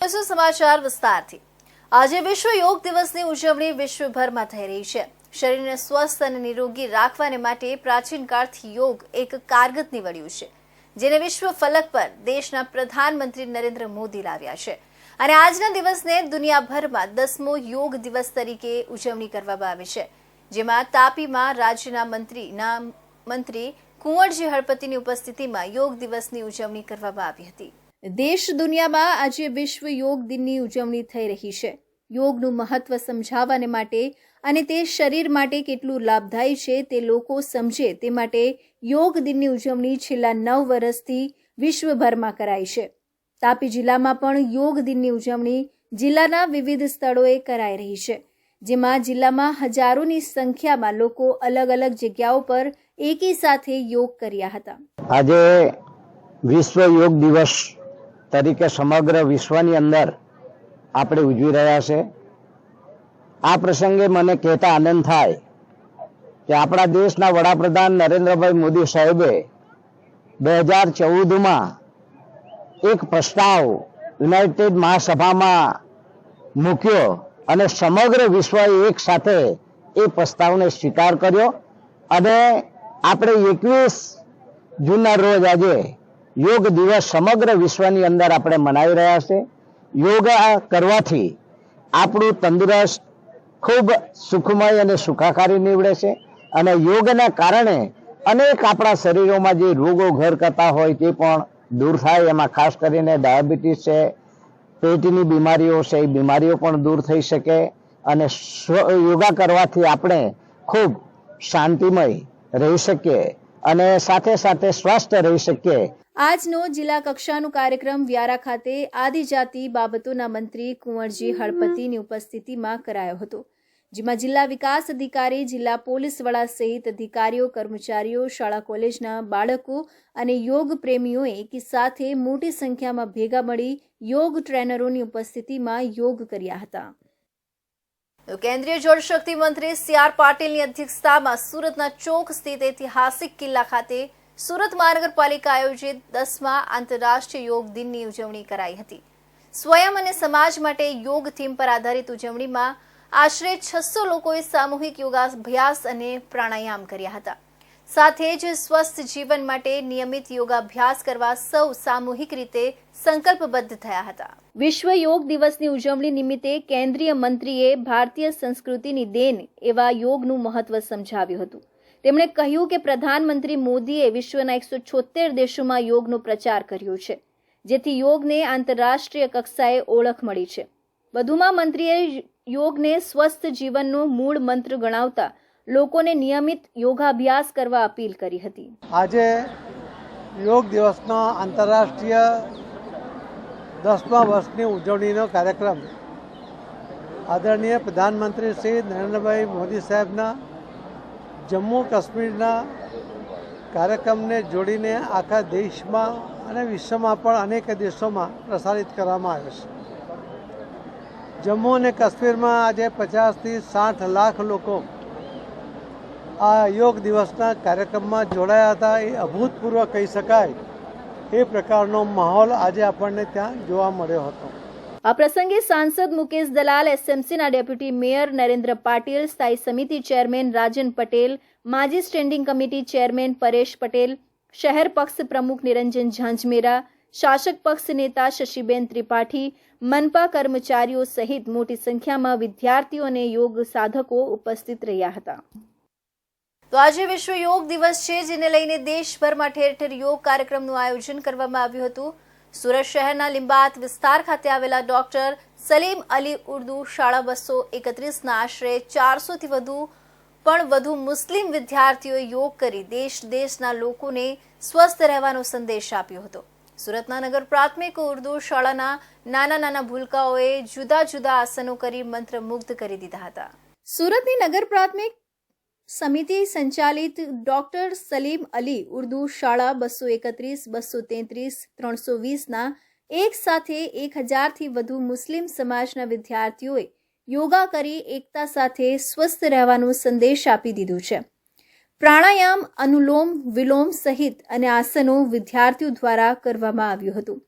જોઈશું સમાચાર વિસ્તારથી। આજે વિશ્વ યોગ દિવસની ઉજવણી વિશ્વભરમાં થઈ રહી છે। શરીરને સ્વસ્થ અને નિરોગી રાખવાને માટે પ્રાચીન કાળથી યોગ એક કારગત નીવડ્યું છે, જેને વિશ્વ ફલક પર દેશના પ્રધાનમંત્રી નરેન્દ્ર મોદી લાવ્યા છે અને આજના દિવસને દુનિયાભરમાં 10મો યોગ દિવસ તરીકે ઉજવણી કરવામાં આવે છે, જેમાં તાપીમાં રાજ્યના મંત્રી કુંવરજી હળપતિની ઉપસ્થિતિમાં યોગ દિવસની ઉજવણી કરવામાં આવી હતી। દેશ દુનિયામાં આજે વિશ્વ યોગ દિનની ઉજવણી થઈ રહી છે। યોગનું મહત્વ સમજાવવાને માટે અને તે શરીર માટે કેટલું લાભદાયી છે તે લોકો સમજે તે માટે યોગ દિનની ઉજવણી છેલ્લા 9 વર્ષથી વિશ્વભરમાં કરાય છે। તાપી જિલ્લામાં પણ યોગ દિનની ઉજવણી જિલ્લાના વિવિધ સ્થળોએ કરાઈ રહી છે, જેમાં જિલ્લામાં હજારોની સંખ્યામાં લોકો અલગ અલગ જગ્યાઓ પર એકી સાથે યોગ કર્યા હતા। આજે વિશ્વ યોગ દિવસ તરીકે સમગ્ર વિશ્વની અંદર આપણે ઉજવી રહ્યા છે। આ પ્રસંગે મને કહેતા આનંદ થાય કે આપણા દેશના વડાપ્રધાન નરેન્દ્રભાઈ મોદી સાહેબે 2014માં એક પ્રસ્તાવ યુનાઇટેડ મહાસભામાં મૂક્યો અને સમગ્ર વિશ્વએ એક સાથે એ પ્રસ્તાવને સ્વીકાર કર્યો અને આપણે 21 જૂનના રોજ આજે યોગ દિવસ સમગ્ર વિશ્વની અંદર આપણે મનાવી રહ્યા છે। યોગા કરવાથી આપણું તંદુરસ્ત ખૂબ સુખમય અને સુખાકારી નીવડે છે અને યોગના કારણે અનેક આપણા શરીરોમાં જે રોગો ઘર કરતા હોય તે પણ દૂર થાય। એમાં ખાસ કરીને ડાયાબિટીસ છે, પેટની બીમારીઓ છે, એ બીમારીઓ પણ દૂર થઈ શકે અને યોગા કરવાથી આપણે ખૂબ શાંતિમય રહી શકીએ અને સાથે સાથે સ્વસ્થ રહી શકીએ। આજનો જિલ્લા કક્ષાનો કાર્યક્રમ વ્યારા ખાતે આદિજાતિ બાબતોના મંત્રી કુંવરજી હળપતિની ઉપસ્થિતિમાં કરાયો હતો, જેમાં જિલ્લા વિકાસ અધિકારી, જિલ્લા પોલીસ વડા સહિત અધિકારીઓ, કર્મચારીઓ, શાળા કોલેજના બાળકો અને યોગ પ્રેમીઓએ એકી સાથે મોટી સંખ્યામાં ભેગા મળી યોગ ટ્રેનરોની ઉપસ્થિતિમાં યોગ કર્યા હતા। કેન્દ્રીય જળશક્તિ મંત્રી CR પાટીલની અધ્યક્ષતામાં સુરતના ચોક સ્થિત ઐતિહાસિક કિલ્લા ખાતે સુરત મહાનગરપાલિકા આયોજિત 10મા આંતરરાષ્ટ્રીય યોગ દિનની ઉજવણી કરાઈ હતી। સ્વયં અને સમાજ માટે યોગ થીમ પર આધારિત ઉજવણીમાં આશરે 600 લોકોએ સામૂહિક યોગાભ્યાસ અને પ્રાણાયામ કર્યા હતા। સાથે જ સ્વસ્થ જીવન માટે નિયમિત યોગાભ્યાસ કરવા સૌ સામૂહિક રીતે સંકલ્પબદ્ધ થયા હતા। વિશ્વ યોગ દિવસની ઉજવણી નિમિત્તે કેન્દ્રીય મંત્રીએ ભારતીય સંસ્કૃતિની દેન એવા યોગનું મહત્વ સમજાવ્યું હતું। તેમણે કહ્યું કે પ્રધાનમંત્રી મોદીએ વિશ્વના 176 દેશોમાં યોગનો પ્રચાર કર્યો છે, જેથી યોગને આંતરરાષ્ટ્રીય કક્ષાએ ઓળખ મળી છે। વધુમાં મંત્રીએ યોગને સ્વસ્થ જીવનનો મૂળ મંત્ર ગણાવતા લોકોને નિયમિત યોગાભ્યાસ કરવા અપીલ કરી હતી। આજે યોગ દિવસનો આંતરરાષ્ટ્રીય 10મા વર્ષની ઉજવણીનો કાર્યક્રમ આદરણીય પ્રધાનમંત્રી શ્રી નરેન્દ્રભાઈ મોદી સાહેબના જમ્મુ કાશ્મીરના કાર્યક્રમને જોડીને આખા દેશમાં અને વિશ્વમાં પણ અનેક દેશોમાં પ્રસારિત કરવામાં આવ્યો છે। જમ્મુ અને કાશ્મીરમાં આજે 50થી 60 લાખ લોકો આ યોગ દિવસના કાર્યક્રમમાં જોડાયા હતા। એ અભૂતપૂર્વ કહી શકાય એ પ્રકારનો માહોલ આજે આપણને ત્યાં જોવા મળ્યો હતો। આ પ્રસંગે સાંસદ મુકેશ દલાલ, SMCના ડેપ્યુટી મેયર નરેન્દ્ર પાટીલ, સ્થાયી સમિતિ ચેરમેન રાજન પટેલ, માજી standing committee chairman Paresh Patel, શહેર પક્ષ પ્રમુખ નિરંજન ઝાંઝમેરા, શાસક પક્ષ નેતા શશીબેન ત્રિપાઠી, મનપા કર્મચારીઓ સહિત મોટી સંખ્યામાં વિદ્યાર્થીઓ અને યોગ સાધકો ઉપસ્થિત રહ્યા હતા। તો આજે વિશ્વ યોગ દિવસ છે, જેને લઈને દેશભરમાં ઠેર ઠેર યોગ કાર્યક્રમનું આયોજન કરવામાં આવ્યું હતું। સુરત શહેરના લિંબાયત વિસ્તાર ખાતે આવેલા ડોક્ટર સલીમ અલી ઉર્દુ શાળા 231ના આશરે 400થી વધુ મુસ્લિમ વિદ્યાર્થીઓએ યોગ કરી દેશના લોકોને સ્વસ્થ રહેવાનો સંદેશ આપ્યો હતો। સુરતના નગર પ્રાથમિક ઉર્દુ શાળાના નાના ભૂલકાઓએ જુદા જુદા આસનો કરી મંત્રમુગ્ધ કરી દીધા હતા। સુરતની નગર પ્રાથમિક સમિતિ સંચાલિત ડોક્ટર સલીમ અલી ઉર્દુ શાળા 231, 233, 320ના એક સાથે 1000થી વધુ મુસ્લિમ સમાજના વિદ્યાર્થીઓએ યોગા કરી એકતા સાથે સ્વસ્થ રહેવાનો સંદેશ આપી દીધો છે। પ્રાણાયામ, અનુલોમ વિલોમ સહિત અને આસનો વિદ્યાર્થીઓ દ્વારા કરવામાં આવ્યું હતું।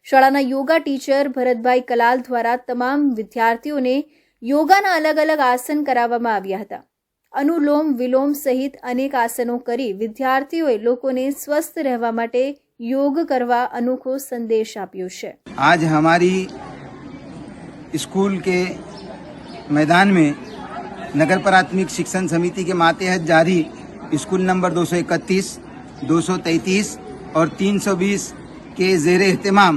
શાળાના યોગા ટીચર ભરતભાઈ કલાલ દ્વારા તમામ વિદ્યાર્થીઓને યોગાના અલગ અલગ આસન કરાવવામાં આવ્યા હતા. અનુલોમ વિલોમ સહિત અનેક આસનો કરી વિદ્યાર્થીઓએ લોકોને સ્વસ્થ રહેવા માટે योग करवा अनोखो संदेश आप्यो है. आज हमारी स्कूल के मैदान में नगर प्राथमिक शिक्षण समिति के मातहत जारी स्कूल नंबर 231, 233 और 320 के ज़ेर एहतमाम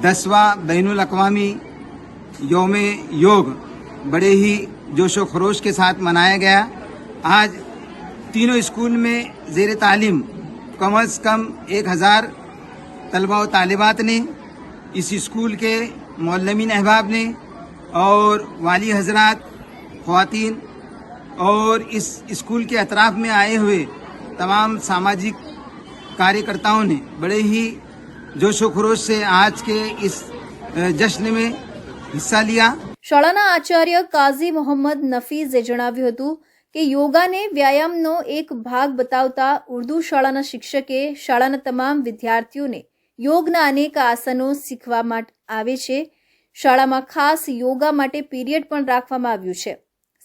10वां बैनुल अक़वामी यौम योग बड़े ही जोशो खरोश के साथ मनाया गया. आज तीनों स्कूल में ज़ेर तालीम कम अज़ कम 1000 तलबा और तालिबात ने, इस स्कूल के मौलमीन अहबाब ने और वाली हजरात, ख़वातीन और इस स्कूल के अतराफ़ में आए हुए तमाम सामाजिक कार्यकर्ताओं ने बड़े ही जोशो खरोश से आज के इस जश्न में हिस्सा लिया. શાળાના આચાર્ય કાઝી મોહમ્મદ નફીઝે જણાવ્યું હતું કે યોગાને વ્યાયામનો એક ભાગ બતાવતા ઉર્દુ શાળાના શિક્ષકે શાળાના તમામ વિદ્યાર્થીઓને યોગના અનેક આસનો શીખવા માટે આવે છે. શાળામાં ખાસ યોગા માટે પીરિયડ પણ રાખવામાં આવ્યું છે.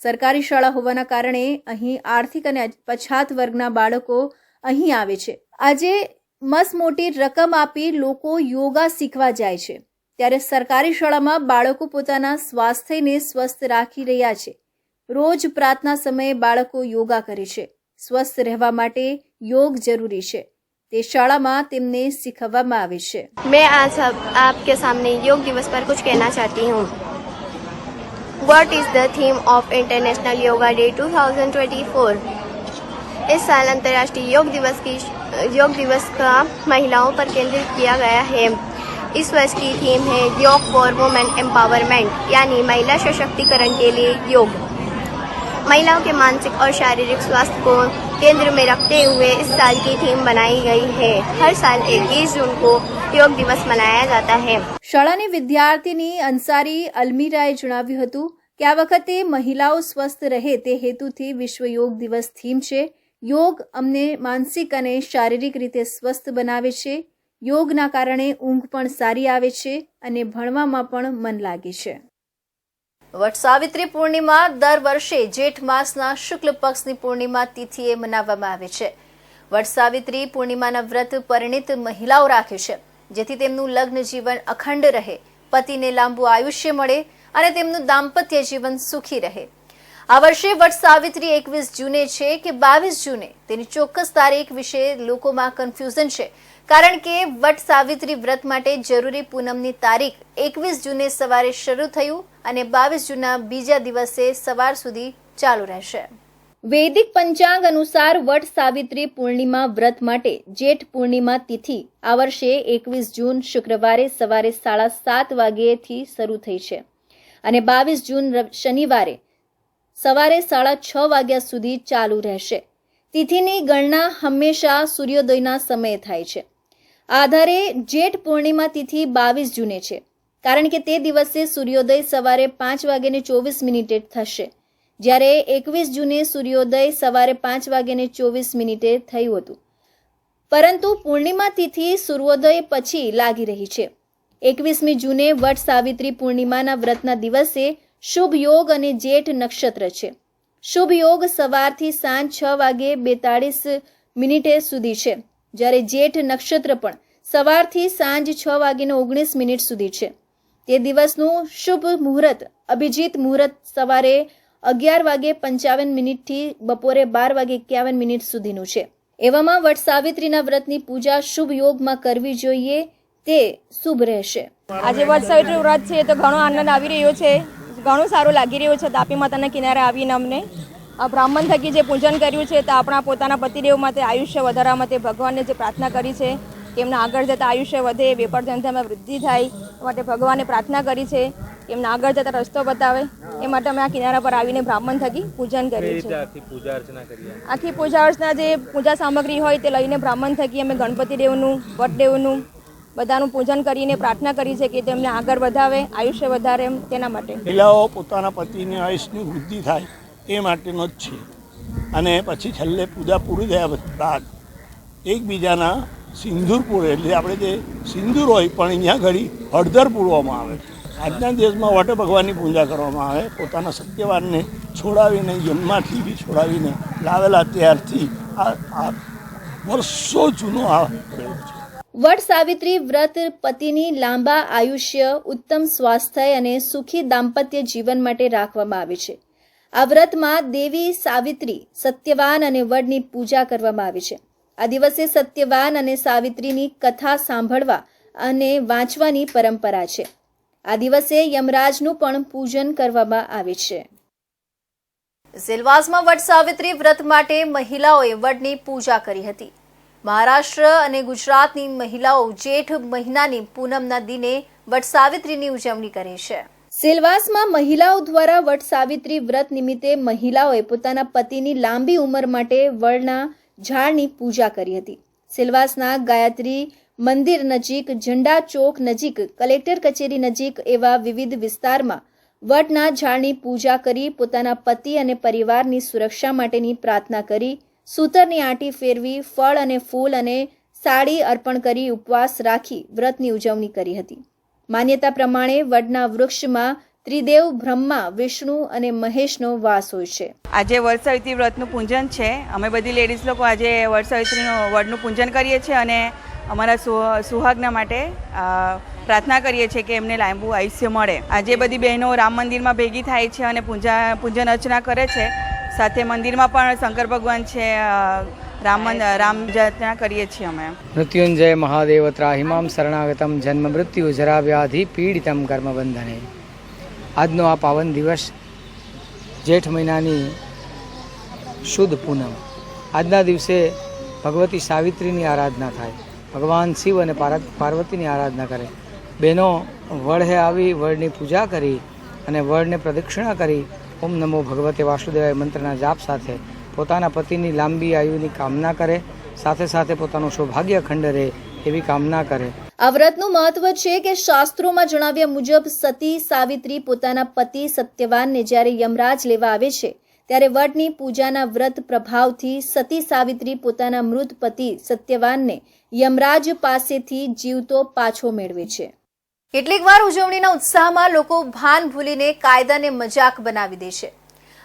સરકારી શાળા હોવાના કારણે અહીં આર્થિક અને પછાત વર્ગના બાળકો અહીં આવે છે. આજે મસમોટી રકમ આપી લોકો યોગા શીખવા જાય છે, ત્યારે સરકારી શાળામાં બાળકો પોતાના સ્વાસ્થ્યને સ્વસ્થ રાખી રહ્યા છે. રોજ પ્રાર્થના સમયે બાળકો યોગા કરે છે. સ્વસ્થ રહેવા માટે યોગ જરૂરી છે, તે શાળામાં તેમને શીખવવામાં આવે છે. मैं आज आपके सामने योग दिवस पर कुछ कहना चाहती हूँ. What is the theme of International Yoga Day 2024? इस साल अंतर्राष्ट्रीय योग दिवस का महिलाओं पर केंद्रित किया गया है. इस वर्ष की थीम है योग फॉर वुमेन एम्पावरमेंट, यानी महिला सशक्तिकरण के लिए योग. महिलाओं के मानसिक और शारीरिक स्वास्थ्य को केंद्र में रखते हुए इस साल की थीम बनाई गई है. हर साल 21 जून को योग दिवस मनाया जाता है. શાળાની વિદ્યાર્થીની અંસારી અલમીરાએ જણાવ્યું હતું કે આ વખતે મહિલાઓ સ્વસ્થ રહે તે હેતુથી વિશ્વ યોગ દિવસ થીમ છે. યોગ અમને માનસિક અને શારીરિક રીતે સ્વસ્થ બનાવે છે. યોગના કારણે ઊંઘ પણ સારી આવે છે અને ભણવામાં પણ મન લાગે છે. વટ સાવિત્રી પૂર્ણિમા દર વર્ષે જેઠ માસના શુક્લ પક્ષની પૂર્ણિમા તિથિએ મનાવવામાં આવે છે. વટ સાવિત્રી પૂર્ણિમાના વ્રત પરિણીત મહિલાઓ રાખે છે, જેથી તેમનું લગ્ન જીવન અખંડ રહે, પતિને લાંબુ આયુષ્ય મળે અને તેમનું દાંપત્ય જીવન સુખી રહે. આ વર્ષે વટ સાવિત્રી 21 જૂને છે કે 22 જૂને તેની ચોક્કસ તારીખ વિશે લોકોમાં કન્ફ્યુઝન છે, કારણ કે વટ સાવિત્રી વ્રત માટે જરૂરી પૂનમની તારીખ 21 જૂને સવારે શરૂ થયું અને 22 જૂનના બીજા દિવસે સવાર સુધી ચાલુ રહેશે. વૈદિક પંચાંગ અનુસાર વટ સાવિત્રી પૂર્ણિમા વ્રત માટે જેઠ પૂર્ણિમા તિથિ આ વર્ષે 21 જૂન શુક્રવારે સવારે 7:30 વાગ્યેથી શરૂ થઈ છે અને 22 જૂન શનિવારે સવારે 6:30 વાગ્યા સુધી ચાલુ રહેશે. તિથિની ગણના હંમેશા સૂર્યોદયના સમયે થાય છે. આધારે જેઠ પૂર્ણિમા તિથિ 22 જૂને છે, કારણ કે તે દિવસે સૂર્યોદય સવારે 5:24 થશે, જ્યારે 21 જૂને સૂર્યોદય સવારે 5:24 થયું હતું. પરંતુ પૂર્ણિમા તિથિ સૂર્યોદય પછી લાગી રહી છે. 21મી જૂને વટ સાવિત્રી પૂર્ણિમાના વ્રતના દિવસે શુભ યોગ અને જેઠ નક્ષત્ર છે. શુભ યોગ સવારથી સાંજ 6:42 સુધી છે, જ્યારે જેઠ નક્ષત્ર પણ સવારથી સાંજ 6:19 સુધી છે. તે દિવસનું શુભ મુહૂર્ત અભિજીત મુહૂર્ત સવારે 11:55 થી બપોરે 12:51 સુધીનું છે. એવામાં વટ સાવિત્રીના વ્રતની પૂજા શુભ યોગમાં કરવી જોઈએ, તે શુભ રહેશે. આજે વટ સાવિત્રી વ્રત છે તો ઘણો આનંદ આવી રહ્યો છે, ઘણું સારું લાગી રહ્યું છે. તાપી માતાના કિનારે આવીને અમને બ્રાહ્મણ થકી જે પૂજન કર્યું છે તો આપણા પોતાના પતિદેવ માટે આયુષ્ય વધારવા માટે ભગવાનને જે પ્રાર્થના કરી છે કે એમના આગળ જતાં આયુષ્ય વધે, વેપાર ધંધામાં વૃદ્ધિ થાય માટે ભગવાને પ્રાર્થના કરી છે કે એમના આગળ જતાં રસ્તો બતાવે. એ માટે અમે આ કિનારા પર આવીને બ્રાહ્મણ થકી પૂજન કર્યું છે. આખી પૂજા અર્ચના જે પૂજા સામગ્રી હોય તે લઈને બ્રાહ્મણ થકી અમે ગણપતિ દેવનું, વટદેવનું બધાનું પૂજન કરીને પ્રાર્થના કરી છે કે તેમને આગળ વધાવે, આયુષ્ય વધારે એમ તેના માટે. મહિલાઓ પોતાના પતિની આયુષ્યની વૃદ્ધિ થાય એ માટેનો જ છે. અને પછી છેલ્લે પૂજા પૂરી થયા બાદ એકબીજાના સિંદૂર પૂરે, એટલે આપણે જે સિંદૂર હોય પણ અહીંયા ઘડી હળદર પૂરવામાં આવે. આજના દેશમાં વટ ભગવાનની પૂજા કરવામાં આવે. પોતાના સત્યવાનને છોડાવીને, યમમાંથી બી છોડાવીને લાવેલા ત્યારથી આ વર્ષો જૂનો આ પ્રયોગ છે. વટ સાવિત્રી વ્રત પતિની લાંબા આયુષ્ય, ઉત્તમ સ્વાસ્થ્ય અને સુખી દાંપત્ય જીવન માટે રાખવામાં આવે છે. આ વ્રતમાં દેવી સાવિત્રી, સત્યવાન અને વડની પૂજા કરવામાં આવે છે. આ દિવસે સત્યવાન અને સાવિત્રીની કથા સાંભળવા અને વાંચવાની પરંપરા છે. આ દિવસે યમરાજનું પણ પૂજન કરવામાં આવે છે. સેલવાસમાં વટ સાવિત્રી વ્રત માટે મહિલાઓએ વડની પૂજા કરી હતી. મહારાષ્ટ્ર અને ગુજરાતની મહિલાઓ જેઠ મહિનાની પૂનમના દિને વટ સાવિત્રીની ઉજવણી કરે છે. સેલવાસમાં મહિલાઓ દ્વારા વટ સાવિત્રી વ્રત નિમિત્તે મહિલાઓએ પોતાના પતિની લાંબી ઉંમર માટે વડના ઝાડની પૂજા કરી હતી. સેલવાસના ગાયત્રી મંદિર નજીક, ઝંડા ચોક નજીક, કલેક્ટર કચેરી નજીક એવા વિવિધ વિસ્તારમાં વડના ઝાડની પૂજા કરી પોતાના પતિ અને પરિવારની સુરક્ષા માટેની પ્રાર્થના કરી, સૂતરની આંટી ફેરવી, ફળ અને ફૂલ અને સાડી અર્પણ કરી ઉપવાસ રાખી વ્રતની ઉજવણી કરી હતી. માન્યતા પ્રમાણે વડના વૃક્ષમાં ત્રિદેવ બ્રહ્મા, વિષ્ણુ અને મહેશનો વાસ હોય છે. આજે વટ સાવિત્રી વ્રતનું પૂજન છે. અમે બધી લેડીઝ લોકો આજે વટ સાવિત્રીનું વડનું પૂજન કરીએ છીએ અને અમારા સુહાગના માટે પ્રાર્થના કરીએ છીએ કે એમને લાંબુ આયુષ્ય મળે. આજે બધી બહેનો રામ મંદિરમાં ભેગી થાય છે અને પૂજન અર્ચના કરે છે. સાથે મંદિરમાં પણ શંકર ભગવાન છે, રામ જાતના કરીએ છીએ અમે. મૃત્યુંજય મહાદેવ ત્રાહિમામ શરણાગતમ જન્મ મૃત્યુ જરા વ્યાધિ પીડિતમ કર્મ બંધને. આજનો આ પાવન દિવસ જેઠ મહિનાની શુદ્ધ પૂનમ. આજના દિવસે ભગવતી સાવિત્રીની આરાધના થાય, ભગવાન શિવ અને પાર્વતીની આરાધના કરે. બહેનો વડે આવી વડની પૂજા કરી અને વડને પ્રદક્ષિણા કરી ઓમ નમો ભગવતે વાસુદેવાય મંત્રના જાપ સાથે પોતાના પતિની લાંબી આયુની કામના કરે, સાથે સાથે પોતાનું સૌભાગ્ય ખંડરે એવી કામના કરે. આ વ્રતનું મહત્વ છે કે શાસ્ત્રોમાં જણાવ્યા મુજબ સતી સાવિત્રી પોતાના પતિ સત્યવાનને જ્યારે યમરાજ લેવા આવે છે ત્યારે વડની પૂજાના વ્રત પ્રભાવથી સતી સાવિત્રી પોતાના મૃત પતિ સત્યવાનને યમરાજ પાસેથી જીવતો પાછો મેળવે છે. કેટલીક વાર ઉજવણીના ઉત્સાહમાં લોકો ભાન ભૂલીને કાયદાને મજાક બનાવી દે છે.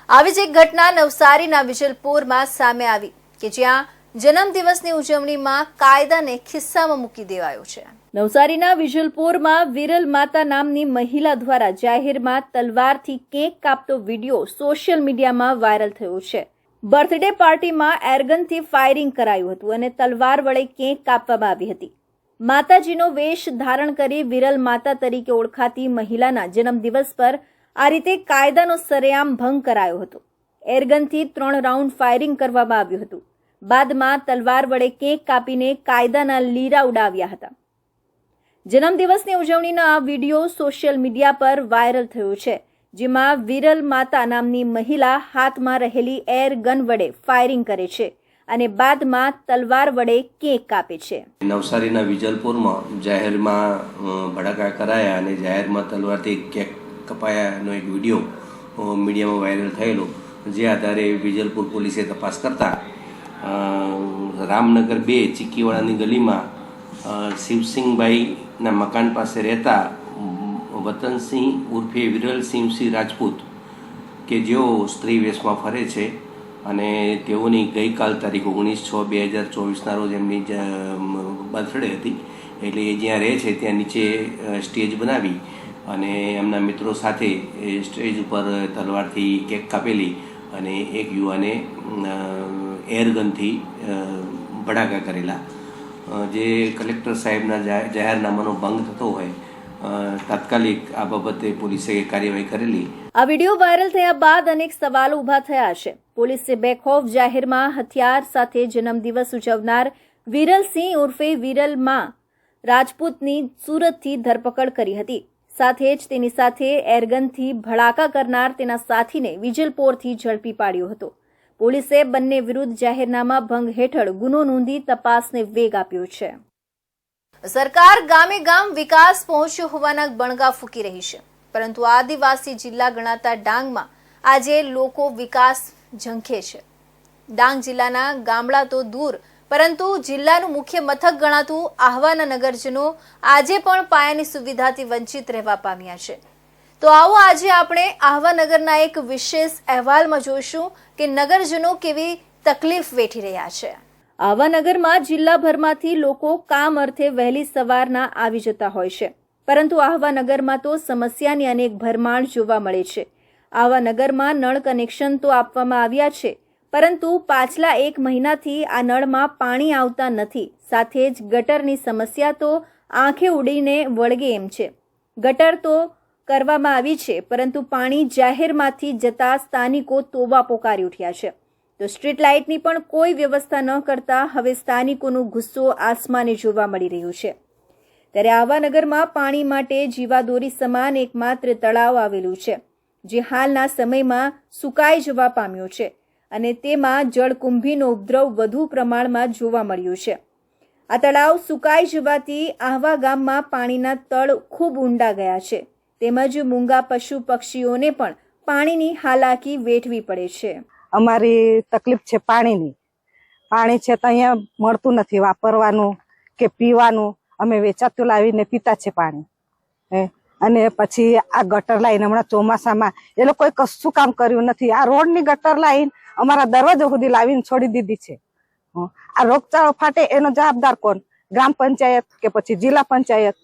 આવી જ એક ઘટના નવસારીના વિજલપુરમાં સામે આવી કે જ્યાં જન્મદિવસની ઉજવણીમાં કાયદાને ખિસ્સામાં મૂકી દેવાયો છે. નવસારીના વિજલપુરમાં વિરલ માતા નામની મહિલા દ્વારા જાહેરમાં તલવારથી કેક કાપતો વિડીયો સોશિયલ મીડિયામાં વાયરલ થયો છે. બર્થડે પાર્ટીમાં એરગનથી ફાયરિંગ કરાયું હતું અને તલવાર વડે કેક કાપવામાં આવી હતી. માતાજીનો વેશ ધારણ કરી વિરલ માતા તરીકે ઓળખાતી મહિલાના જન્મદિવસ પર આ રીતે કાયદાનો સરેઆમ ભંગ કરાયો હતો. એરગનથી 3 રાઉન્ડ ફાયરિંગ કરવામાં આવ્યું હતું. બાદમાં તલવાર વડે કેક કાપીને કાયદાના લીરા ઉડાવ્યા હતા. જન્મદિવસની ઉજવણીનો આ વિડીયો સોશિયલ મીડિયા પર વાયરલ થયો છે, જેમાં વિરલ માતા નામની મહિલા હાથમાં રહેલી એર ગન વડે ફાયરિંગ કરે છે અને બાદમાં તલવાર વડે કેક કાપે છે. નવસારીના વિજલપુરમાં જાહેરમાં ભડાકા કરાયા અને જાહેરમાં તલવારથી કેક કપાયાનો એક વિડીયો મીડિયામાં વાયરલ થયેલો, જે આધારે વિજલપુર પોલીસે તપાસ કરતા રામનગર 2 ચીકીવાડાની ગલીમાં શિવસિંહભાઈના મકાન પાસે રહેતા વતનસિંહ ઉર્ફે વિરલસિંહસિંહ રાજપૂત કે જેઓ સ્ત્રી વેશમાં ફરે છે અને તેઓની ગઈકાલ તારીખ 19/6/2024ના રોજ એમની બર્થડે હતી. એટલે એ જ્યાં રહે છે ત્યાં નીચે સ્ટેજ બનાવી અને એમના મિત્રો સાથે સ્ટેજ ઉપર તલવારથી કેક કાપેલી અને એક યુવાને એરગનથી ભડાકા કરેલા, જે કલેક્ટર સાહેબના જાહેરનામાનો ભંગ થતો હોય તાત્કાલિક આ બાબતે પોલીસે કાર્યવાહી કરેલી. આ વિડીયો વાયરલ થયા બાદ અનેક સવાલો ઉભા થયા છે. પોલીસે બેખૌફ જાહેરમાં હથિયાર સાથે જન્મદિવસ ઉજવનાર વિરલસિંહ ઉર્ફે વિરલમાં રાજપૂતની સુરતથી ધરપકડ કરી હતી. સાથે જ તેની સાથે એરગનથી ભડાકા કરનાર તેના સાથીને વિજલપોરથી ઝડપી પાડ્યો હતો. પોલીસે બંને વિરુદ્ધ જાહેરનામા ભંગ હેઠળ ગુનો નોંધી તપાસને વેગ આપ્યો છે. સરકાર ગામે ગામ વિકાસ પહોંચ્યો હોવાના બણગા ફૂંકી રહી છે, પરંતુ આદિવાસી જિલ્લા ગણાતા ડાંગમાં આજે લોકો વિકાસ ઝંખે છે. ડાંગ જિલ્લાના ગામડા તો દૂર પરંતુ જિલ્લાનું મુખ્ય મથક ગણાતું આહવાના નગરજનો આજે પણ પાયાની સુવિધાથી વંચિત રહેવા પામ્યા છે. તો આવો આજે આપણે આહવા નગરના એક વિશેષ અહેવાલમાં જોઈશું કે નગરજનો કેવી તકલીફ વેઠી રહ્યા છે. આહવા નગરમાં જિલ્લાભરમાંથી લોકો કામ અર્થે વહેલી સવારના આવી જતા હોય છે, પરંતુ આહવા નગરમાં તો સમસ્યાની અનેક ભરમાર જોવા મળે છે. આહવા નગરમાં નળ કનેક્શન તો આપવામાં આવ્યા છે, પરંતુ પાછલા 1 મહિનાથી આ નળમાં પાણી આવતા નથી. સાથે જ ગટરની સમસ્યા તો આંખે ઉડીને વળગે એમ છે. ગટર તો કરવામાં આવી છે, પરંતુ પાણી જાહેરમાંથી જતા સ્થાનિકો તોબા પોકારી ઉઠ્યા છે. તો સ્ટ્રીટ લાઇટની પણ કોઈ વ્યવસ્થા ન કરતા હવે સ્થાનિકોનો ગુસ્સો આસમાને જોવા મળી રહ્યો છે. ત્યારે આહવા નગરમાં પાણી માટે જીવાદોરી સમાન એકમાત્ર તળાવ આવેલું છે, જે હાલના સમયમાં સુકાઈ જવા પામ્યો છે અને તેમાં જળકુંભીનો ઉપદ્રવ વધુ પ્રમાણમાં જોવા મળ્યો છે. આ તળાવ સુકાઈ જવાથી આહવા ગામમાં પાણીના તળ ખૂબ ઊંડા ગયા છે, તેમજ મૂંગા પશુ પક્ષીઓને પણ પાણીની હાલાકી વેઠવી પડે છે. અમારી તકલીફ છે પાણીની. પાણી છે તો અહીંયા મળતું નથી વાપરવાનું કે પીવાનું. અમે વેચાતું લાવીને પીતા છે પાણી. અને પછી આ ગટર લાઈન હમણાં ચોમાસામાં એ લોકોએ કશું કામ કર્યું નથી. આ રોડની ગટર લાઈન અમારા દરવાજા સુધી લાવીને છોડી દીધી છે. આ રોગચાળો ફાટે એનો જવાબદાર કોણ? ગ્રામ પંચાયત કે પછી જિલ્લા પંચાયત?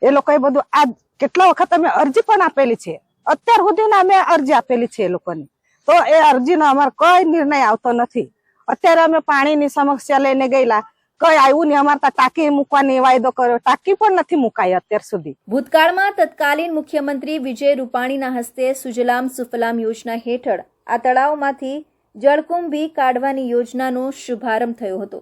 એ લોકોએ બધું આ કેટલા વખત અમે અરજી પણ આપેલી છે. અત્યાર સુધીના અમે અરજી આપેલી છે એ લોકોની, તો એ અરજીનો અમારો કોઈ નિર્ણય આવતો નથી. અત્યારે અમે પાણીની સમસ્યા લઈને ગયેલા, કઈ આવ્યું નહીં. અમારે ત્યાં ટાંકી મૂકવાની વાયદો કર્યો, ટાંકી પણ નથી મુકાઈ અત્યાર સુધી. ભૂતકાળમાં તત્કાલીન મુખ્યમંત્રી વિજય રૂપાણીના હસ્તે સુજલામ સુફલામ યોજના હેઠળ આ તળાવમાંથી જળકુંભી કાઢવાની યોજનાનો શુભારંભ થયો હતો,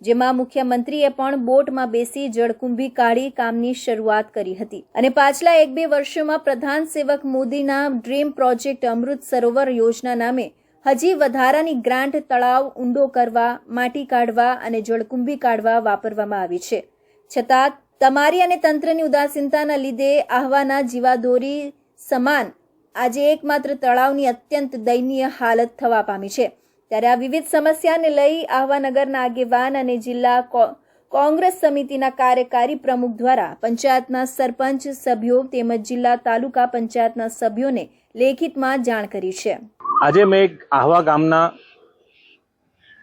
જેમાં મુખ્યમંત્રીએ પણ બોટમાં બેસી જળકુંભી કાઢી કામની શરૂઆત કરી હતી. અને પાછલા 1-2 વર્ષોમાં પ્રધાન સેવક મોદીના ડ્રીમ પ્રોજેક્ટ અમૃત સરોવર યોજના નામે હજી વધારાની ગ્રાન્ટ તળાવ ઊંડો કરવા, માટી કાઢવા અને જળકુંભી કાઢવા વાપરવામાં આવી છે. છતાં તમારી અને તંત્રની ઉદાસીનતાના લીધે આહવાના જીવાદોરી સમાન આજે એકમાત્ર તળાવની અત્યંત દયનીય હાલત થવા પામી છે. ત્યારે આ વિવિધ સમસ્યાને લઈ આહવાનગરના આગેવાન અને જિલ્લા કોંગ્રેસ સમિતિના કાર્યકારી પ્રમુખ દ્વારા પંચાયતના સરપંચ સભ્યો તેમજ જિલ્લા તાલુકા પંચાયતના સભ્યોને લેખિતમાં જાણ કરી છે. આજે મેં એક આહવા ગામના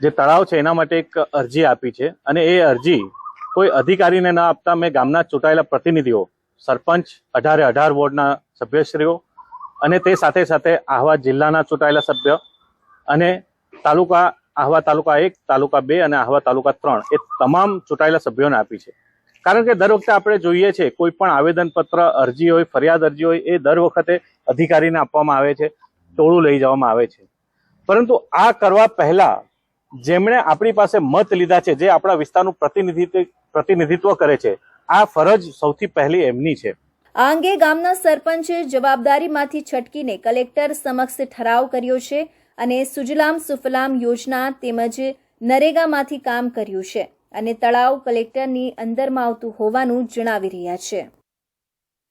જે તળાવ છે એના માટે એક અરજી આપી છે, અને એ અરજી કોઈ અધિકારીને ન આપતા મેં ગામના ચૂંટાયેલા પ્રતિનિધિઓ, સરપંચ, 18 વોર્ડના સભ્યશ્રીઓ અને તે સાથે સાથે આહવા જિલ્લાના ચૂંટાયેલા સભ્ય અને તાલુકા આહવા તાલુકા 1, તાલુકા 2 અને આહવા તાલુકા 3 એ તમામ ચૂંટાયેલા સભ્યોને આપી છે. કારણ કે દર વખતે આપણે જોઈએ છે કોઈ પણ આવેદનપત્ર, અરજી હોય, ફરિયાદ અરજી હોય, એ દર વખતે અધિકારીને આપવામાં આવે છે, ટોળું લઈ જવામાં આવે છે. પરંતુ આ કરવા પહેલા જેમણે આપણી પાસે મત લીધા છે, જે આપણા વિસ્તારનું પ્રતિનિધિત્વ કરે છે, આ ફરજ સૌથી પહેલી એમની છે. આ અંગે ગામના સરપંચે જવાબદારીમાંથી છટકીને કલેક્ટર સમક્ષ ઠરાવ કર્યો છે અને સુજલામ સુફલામ યોજના તેમજ નરેગામાંથી કામ કર્યું છે અને તળાવ કલેક્ટરની અંદરમાં આવતું હોવાનું જણાવી રહ્યા છે.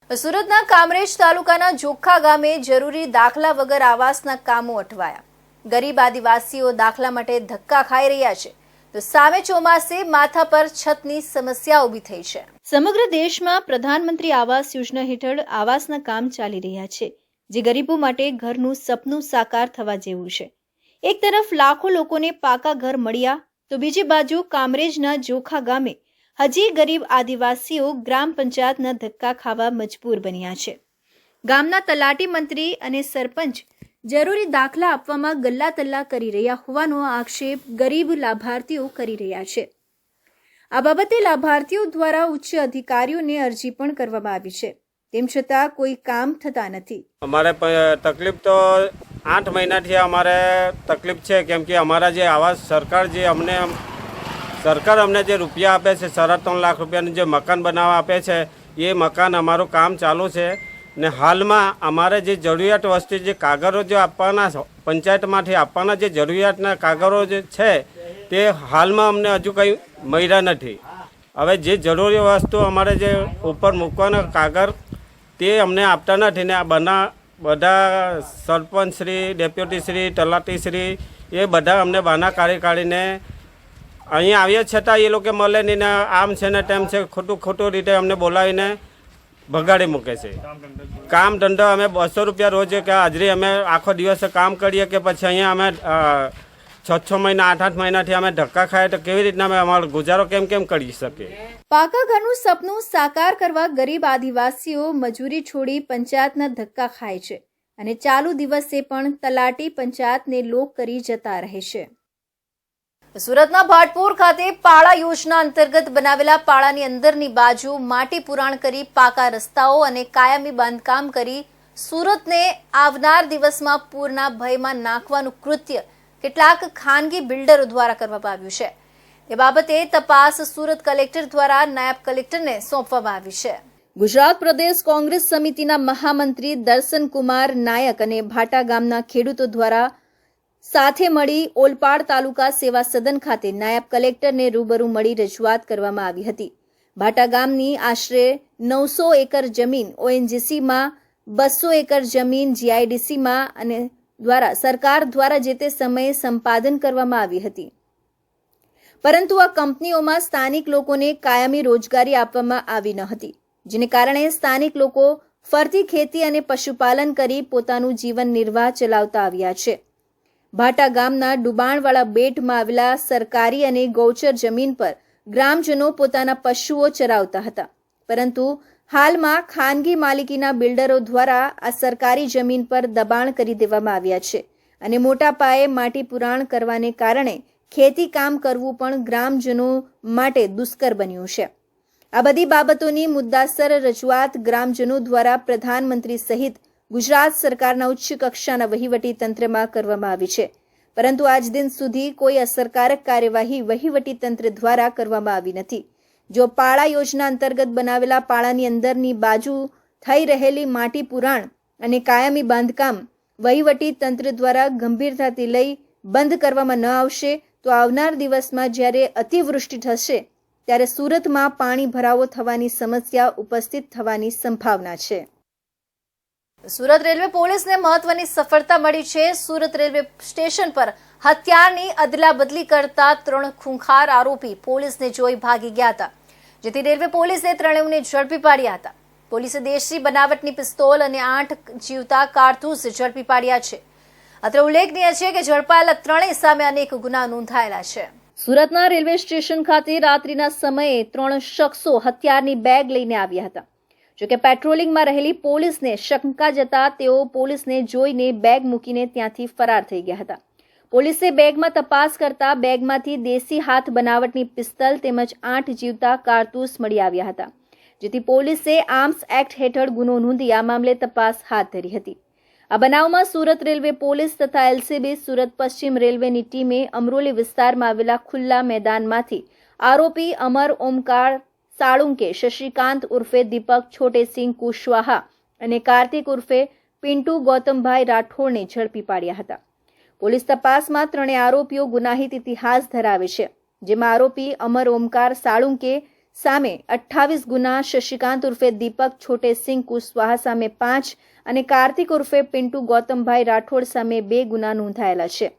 સુરતના કામરેજ તાલુકાના જોખા ગામે જરૂરી દાખલા વગર આવાસના કામો અટવાયા. ગરીબ આદિવાસીઓ દાખલા માટે ધક્કા ખાઈ રહ્યા છે, તો સામે ચોમાસે માથા પર છતની સમસ્યા ઊભી થઈ છે. સમગ્ર દેશમાં પ્રધાનમંત્રી આવાસ યોજના હેઠળ આવાસના કામ ચાલી રહ્યા છે, જે ગરીબો માટે ઘરનું સપનું સાકાર થવા જેવું છે. એક તરફ લાખો લોકોને પાકા ઘર મળ્યા, તો બીજી બાજુ કામરેજના જોખા ગામે હજી ગરીબ આદિવાસીઓ ગ્રામ પંચાયતના ધક્કા ખાવા મજબૂર બન્યા છે. ગામના તલાટી મંત્રી અને સરપંચ જરૂરી દાખલા આપવામાં ગલ્લા તલ્લા કરી રહ્યા હોવાનો આક્ષેપ ગરીબ લાભાર્થીઓ કરી રહ્યા છે. આ બાબતે લાભાર્થીઓ દ્વારા ઉચ્ચ અધિકારીઓને અરજી પણ કરવામાં આવી છે, તેમ છતાં કોઈ કામ થતા નથી. અમારે તકલીફ તો 8 મહિનાથી અમારે તકલીફ છે, કેમ કે અમારા જે આવાસ સરકાર અમને જે રૂપિયા આપે છે, 3.5 લાખ રૂપિયાનું જે મકાન બનાવવા આપે છે, એ મકાન અમારું કામ ચાલુ છે. ને હાલમાં અમારે જે જરૂરિયાત વસ્તુ જે કાગળો જે આપવાના પંચાયતમાંથી આપવાના જે જરૂરિયાતના કાગળો જે છે તે હાલમાં અમને હજુ કંઈ મળ્યા નથી. હવે જે જરૂરી વસ્તુ અમારે જે ઉપર મૂકવાના કાગળ તે અમને આપતા નથી. ને આ બધા સરપંચશ્રી, ડેપ્યુટીશ્રી, તલાટીશ્રી એ બધા અમને બહાના કાઢીને અહીંયા આવ્યા છતાં એ લોકો મળે નહીં ને આમ છે ને તેમ છે, ખોટું રીતે અમને બોલાવીને ભગાડી મૂકે છે. કામ ધંધો અમે 200 રૂપિયા રોજ કે હાજરી અમે આખો દિવસ કામ કરીએ કે પછી અહીંયા અમે 6 મહિના 8 મહિનાથી અમે ધક્કા ખાઈએ તો કેવી રીતના અમે અમારો ગુજારો કેમ કરી શકીએ. પાકા ઘરનું સપનું સાકાર કરવા ગરીબ આદિવાસીઓ મજૂરી છોડી પંચાયતના ધક્કા ખાય છે અને ચાલુ દિવસે પણ તલાટી પંચાયતને લોક કરી જતા રહે છે. સુરતના ભાટપુર ખાતે પાળા યોજના અંતર્ગત બનાવેલા પાળાની અંદરની બાજુ માટી પુરાણ કરી પાકા રસ્તાઓ અને કાયમી બાંધકામ કરી સુરતને આવનાર દિવસમાં પૂરના ભયમાં નાખવાનું કૃત્ય કેટલાક ખાનગી બિલ્ડરો દ્વારા કરવામાં આવ્યું છે. એ બાબતે તપાસ સુરત કલેક્ટર દ્વારા નાયબ કલેક્ટરને સોંપવામાં આવી છે. ગુજરાત પ્રદેશ કોંગ્રેસ સમિતિના મહામંત્રી દર્શનકુમાર નાયક અને ભાટા ગામના ખેડૂતો દ્વારા સાથે મળી ઓલપાડ તાલુકા સેવા સદન ખાતે નાયબ કલેક્ટરને રૂબરૂ મળી રજૂઆત કરવામાં આવી હતી. ભાટા ગામની આશરે 900 એકર જમીન ONGCમાં, 200 એકર જમીન GIDCમાં અને દ્વારા સરકાર દ્વારા જે તે સમયે સંપાદન કરવામાં આવી હતી. પરંતુ આ કંપનીઓમાં સ્થાનિક લોકોને કાયમી રોજગારી આપવામાં આવી ન હતી, જેને કારણે સ્થાનિક લોકો ફરતી ખેતી અને પશુપાલન કરી પોતાનું જીવન નિર્વાહ ચલાવતા આવ્યા છે. ભાટા ગામના ડુબાણવાળા બેટમાં આવેલા સરકારી અને ગૌચર જમીન પર ગ્રામજનો પોતાના પશુઓ ચરાવતા હતા, પરંતુ હાલમાં ખાનગી માલિકીના બિલ્ડરો દ્વારા આ સરકારી જમીન પર દબાણ કરી દેવામાં આવ્યા છે અને મોટા પાયે માટી પુરાણ કરવાને કારણે ખેતી કામ કરવું પણ ગ્રામજનો માટે દુષ્કર બન્યું છે. આ બધી બાબતોની મુદ્દાસર રજૂઆત ગ્રામજનો દ્વારા પ્રધાનમંત્રી સહિત ગુજરાત સરકારના ઉચ્ચ કક્ષાના વહીવટી તંત્રમાં કરવામાં આવી છે, પરંતુ આજ દિન સુધી કોઈ અસરકારક કાર્યવાહી વહીવટી તંત્ર દ્વારા કરવામાં આવી નથી. જો પાળા યોજના અંતર્ગત બનાવેલા પાળાની અંદરની બાજુ થઈ રહેલી માટી પુરાણ અને કાયમી બાંધકામ વહીવટી તંત્ર દ્વારા ગંભીરતાથી લઈ બંધ કરવામાં ન આવશે તો આવનાર દિવસમાં જ્યારે અતિવૃષ્ટિ થશે ત્યારે સુરતમાં પાણી ભરાવો થવાની સમસ્યા ઉપસ્થિત થવાની સંભાવના છે. સુરત રેલવે પોલીસને મહત્વની સફળતા મળી છે. સુરત રેલવે સ્ટેશન પર હથિયારની અદલાબદલી કરતા 3 ખૂંખાર આરોપી પોલીસને જોઈ ભાગી ગયા હતા, જેથી રેલવે પોલીસે ત્રણેયને ઝડપી પાડ્યા હતા. પોલીસે દેશી બનાવટની પિસ્તોલ અને 8 જીવતા કારતૂસ ઝડપી પાડ્યા છે. અત્રે ઉલ્લેખનીય છે કે ઝડપાયેલા ત્રણેય સામે અનેક ગુના નોંધાયેલા છે. સુરતના રેલવે સ્ટેશન ખાતે રાત્રિના સમયે 3 શખ્સો હથિયારની બેગ લઈને આવ્યા હતા. જોકે પેટ્રોલિંગમાં રહેલી પોલીસને શંકા જતા તેઓ પોલીસને જોઈને બેગ મૂકીને ત્યાંથી ફરાર થઈ ગયા હતા. પોલીસે બેગમાં તપાસ કરતા બેગમાંથી દેશી હાથ બનાવટની પિસ્તલ તેમજ 8 જીવતા કારતૂસ મળી આવ્યા હતા, જેથી પોલીસે આર્મ્સ એક્ટ હેઠળ ગુનો નોંધી આ મામલે તપાસ હાથ ધરી હતી. આ બનાવમાં સુરત રેલવે પોલીસ તથા LCB સુરત પશ્ચિમ રેલવેની ટીમે અમરોલી વિસ્તારમાં આવેલા ખુલ્લા મેદાનમાંથી આરોપી અમર ઓમકાર સાળુંકે, શશિકાંત ઉર્ફે દીપક છોટેસિંહ કુશવાહા અને કાર્તિક ઉર્ફે પિન્ટુ ગૌતમભાઈ રાઠોડને ઝડપી પાડ્યા હતા. પોલીસ તપાસમાં ત્રણેય આરોપીઓ ગુનાહિત ઇતિહાસ ધરાવે છે, જેમાં આરોપી અમર ઓમકાર સાળુંકે સામે 28 ગુના, શશિકાંત ઉર્ફે દીપક છોટેસિંહ કુશવાહા સામે 5 અને કાર્તિક ઉર્ફે પિન્ટુ ગૌતમભાઈ રાઠોડ સામે 2 ગુના નોંધાયેલા છે.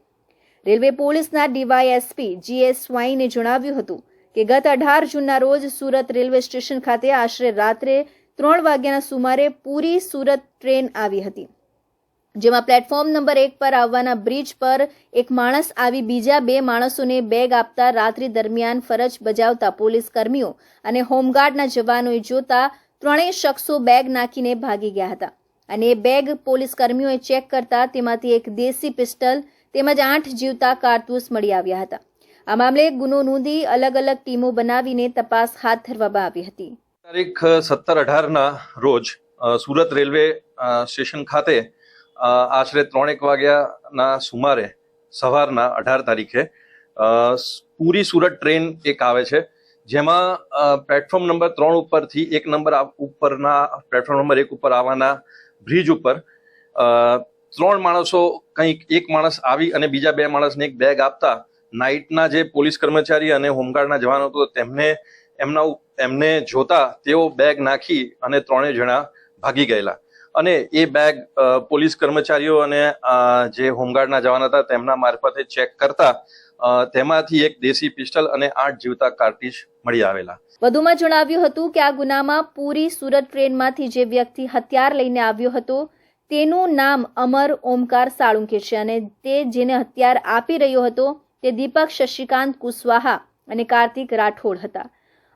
રેલવે પોલીસના DYSP GS સ્વાઈને જણાવ્યું હતું કે ગત 18 જૂનના રોજ સુરત રેલવે સ્ટેશન ખાતે આશરે રાત્રે 3 વાગ્યાના સુમારે પૂરી સુરત ટ્રેન આવી હતી, જેમાં પ્લેટફોર્મ નંબર 1 પર આવવાના બ્રિજ પર એક માણસ આવી બીજા 2 માણસોને બેગ આપતા રાત્રિ દરમિયાન ફરજ બજાવતા પોલીસ કર્મીઓ અને હોમગાર્ડના જવાનોએ જોતા ત્રણેય શખ્સો બેગ નાખીને ભાગી ગયા હતા અને એ બેગ પોલીસ કર્મીઓએ ચેક કરતા તેમાંથી એક દેશી પિસ્ટલ તેમજ 8 જીવતા કારતૂસ મળી આવ્યા હતા. આ મામલે ગુનો નોંધી અલગ અલગ ટીમો બનાવીને તપાસ હાથ ધરવામાં આવી હતી. તારીખ 17-18ના રોજ સુરત રેલવે સ્ટેશન ખાતે આશરે 3 વાગ્યાના સુમારે સવારના 18 તારીખે પૂરી સુરત ટ્રેન એક આવે છે, જેમાં પ્લેટફોર્મ નંબર 3 ઉપરથી એક નંબર ઉપરના પ્લેટફોર્મ નંબર 1 ઉપર આવવાના બ્રિજ ઉપર 3 માણસો, કંઈક એક માણસ આવી અને બીજા 2 માણસને એક બેગ આપતા નાઇટના જે પોલીસ કર્મચારી અને હોમગાર્ડના જવાનો હતો એમને જોતા તેઓ બેગ નાખી અને 3 જણા ભાગી ગયેલા. અને એ બેગ પોલીસ કર્મચારીઓ અને જે હોમગાર્ડના જવાન હતા તેમના મારફતે ચેક કરતા તેમાંથી એક દેશી પિસ્ટલ અને 8 જીવતા કાર્ટ્રીજ મળી આવેલા. વધુમાં જણાવ્યું હતું કે આ ગુનામાં પૂરી સુરત ટ્રેનમાંથી જે વ્યક્તિ હથિયાર લઈને આવ્યો હતો તેનું નામ અમર ઓમકાર સાળુંકે છે અને તે જેને હથિયાર આપી રહ્યો હતો તે દીપક શશિકાંત કુશવાહા અને કાર્તિક રાઠોડ હતા.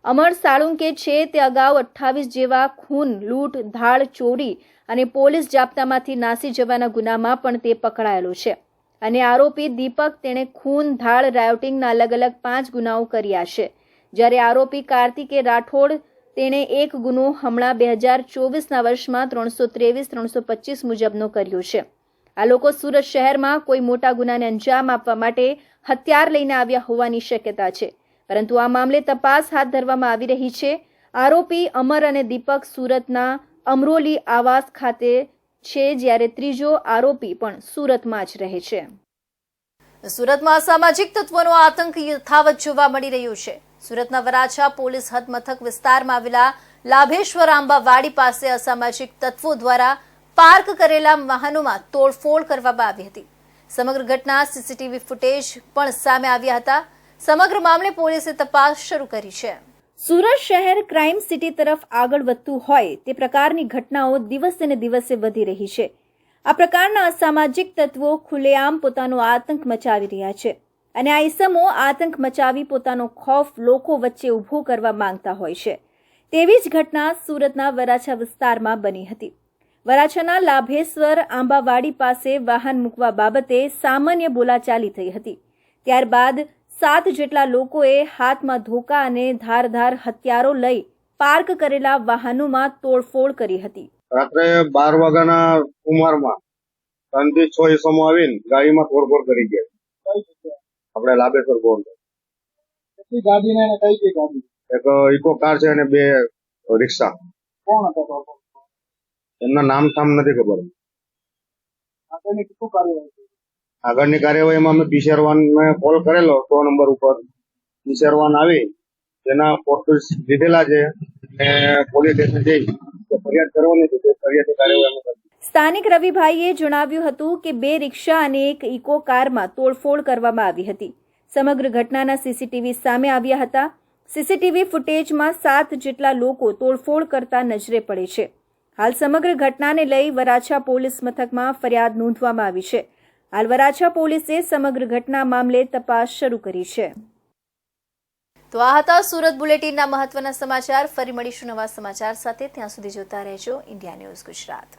અમર સાળુંકે છે તે અગાઉ 28 જેવા ખૂન, લૂંટ, ધાડ, ચોરી અને પોલીસ જાપ્તામાંથી નાસી જવાના ગુનામાં પણ તે પકડાયેલો છે અને આરોપી દીપક તેણે ખૂન, ધાડ, રાયોટિંગના અલગ અલગ 5 ગુનાઓ કર્યા છે, જ્યારે આરોપી કાર્તિકે રાઠોડ તેણે એક ગુનો હમણાં 2024ના વર્ષમાં 323-325 મુજબનો કર્યો છે. આ લોકો સુરત શહેરમાં કોઈ મોટા ગુનાને અંજામ આપવા માટે હથિયાર લઈને આવ્યા હોવાની શક્યતા છે, પરંતુ આ મામલે તપાસ હાથ ધરવામાં આવી રહી છે. આરોપી અમર અને દીપક સુરતના અમરોલી આવાસ ખાતે છે, જ્યારે ત્રીજો આરોપી પણ સુરતમાં જ રહે છે. સુરતમાં અસામાજિક તત્વોનો આતંક યથાવત જોવા મળી રહ્યો છે. સુરતના વરાછા પોલીસ હદ મથક વિસ્તારમાં આવેલા લાભેશ્વર આંબાવાડી પાસે અસામાજિક તત્વો દ્વારા પાર્ક કરેલા વાહનોમાં તોડફોડ કરવામાં આવી હતી. સમગ્ર ઘટના સીસીટીવી ફૂટેજ પણ સામે આવ્યા હતા. સમગ્ર મામલે પોલીસે તપાસ શરૂ કરી છે. સુરત શહેર ક્રાઇમ સિટી તરફ આગળ વધતું હોય તે પ્રકારની ઘટનાઓ દિવસે ને દિવસે વધી રહી છે. આ પ્રકારના અસામાજિક તત્વો ખુલ્લેઆમ પોતાનો આતંક મચાવી રહ્યા છે અને આ ઇસમો આતંક મચાવી પોતાનો ખૌફ લોકો વચ્ચે ઊભો કરવા માંગતા હોય છે. તેવી જ ઘટના સુરતના વરાછા વિસ્તારમાં બની હતી. વરાછાના લાભેશ્વર આંબાવાડી પાસે વાહન મૂકવા બાબતે સામાન્ય બોલાચાલી થઈ હતી. ત્યારબાદ 7 જેટલા લોકોએ હાથમાં ધોકા અને ધારધાર હથિયારો લઈ પાર્ક કરેલા વાહનોમાં તોડફોડ કરી હતી. રાત્રે 12 વાગ્યાના સુમારમાં 3 થી 6 ઇસમો આવીને ગાડીમાં તોડફોડ કરી ગયા. આપણે લાભેશ્વર ગોળ કેટલી ગાડી ને કઈ કઈ ગાડી? એક ઇકો કાર છે અને 2 રિક્ષા. કોણ હતા? એમના નામ નથી ખબર. આગળની કાર્યવાહીમાં અમે પીસેરવાનને કોલ કરેલો 100 નંબર ઉપર. પીસેરવાન આવી તેના ફોટોસ લીધેલા છે અને પોલીસ સ્ટેશન જઈ ફરિયાદ કરવાની છે. ફરિયાદ કાર્યવાહી સ્થાનિક રવિભાઈએ જણાવ્યું હતું કે 2 રિક્ષા અને એક ઇકો કારમાં તોડફોડ કરવામાં આવી હતી. સમગ્ર ઘટનાના સીસીટીવી સામે આવ્યા હતા. સીસીટીવી ફૂટેજમાં 7 જેટલા લોકો તોડફોડ કરતા નજરે પડે છે. હાલ સમગ્ર ઘટનાને લઈ વરાછા પોલીસ મથકમાં ફરિયાદ નોંધવામાં આવી છે. હાલ વરાછા પોલીસે સમગ્ર ઘટના મામલે તપાસ શરૂ કરી છે. તો આ હતા સુરત બુલેટિનના મહત્વના સમાચાર. ફરી મળીશું નવા સમાચાર સાથે. ત્યાં સુધી જોતા રહેજો ઇન્ડિયા ન્યૂઝ ગુજરાત.